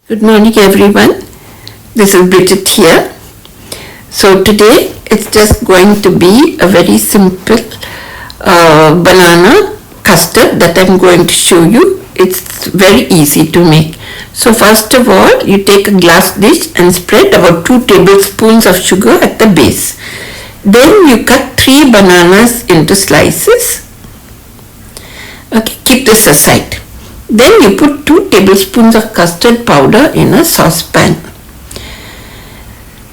Good morning everyone, this is Bridget here. So today it's just going to be a very simple banana custard that I'm going to show you. It's very easy to make. So first of all, you take a glass dish and spread about 2 tablespoons of sugar at the base. Then you cut 3 bananas into slices. Okay, keep this aside. Then you put 2 tablespoons of custard powder in a saucepan.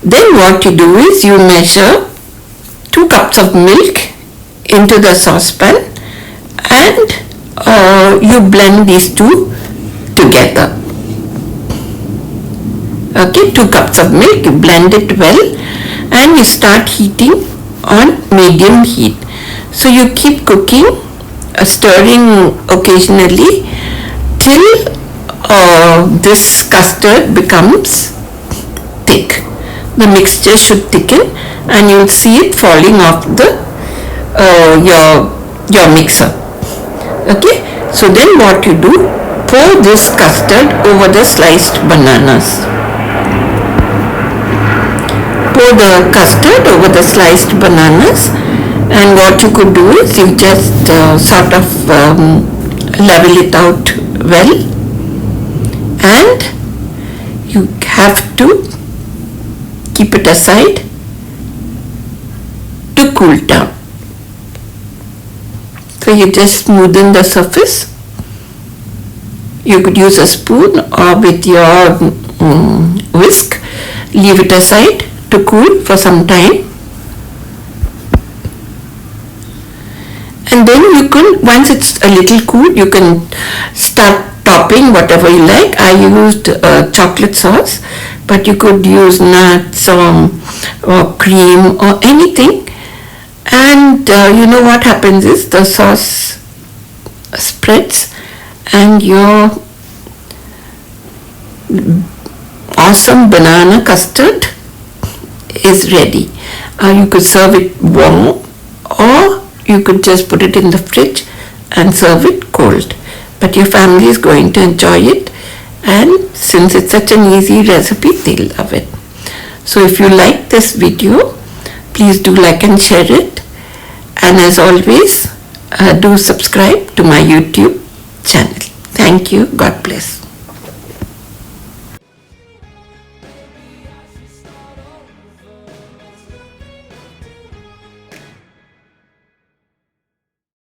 Then what you do is you measure 2 cups of milk into the saucepan and you blend these two together. Okay, 2 cups of milk, you blend it well and you start heating on medium heat. So you keep cooking, stirring occasionally till this custard becomes thick. The mixture should thicken and you'll see it falling off the your mixer. Okay, so then what you do, pour this custard over the sliced bananas. Pour the custard over the sliced bananas, and what you could do is you just sort of level it out well, and you have to keep it aside to cool down. So you just smoothen the surface. You could use a spoon or with your whisk, leave it aside to cool for some time. And then you can, once it's a little cool, you can start topping whatever you like. I used chocolate sauce, but you could use nuts or cream or anything. And you know what happens is the sauce spreads and your awesome banana custard is ready. You could serve it warm, or you could just put it in the fridge and serve it cold. But your family is going to enjoy it, and since it's such an easy recipe, they'll love it. So if you like this video, please do like and share it. And as always, do subscribe to my YouTube channel. Thank you. God bless.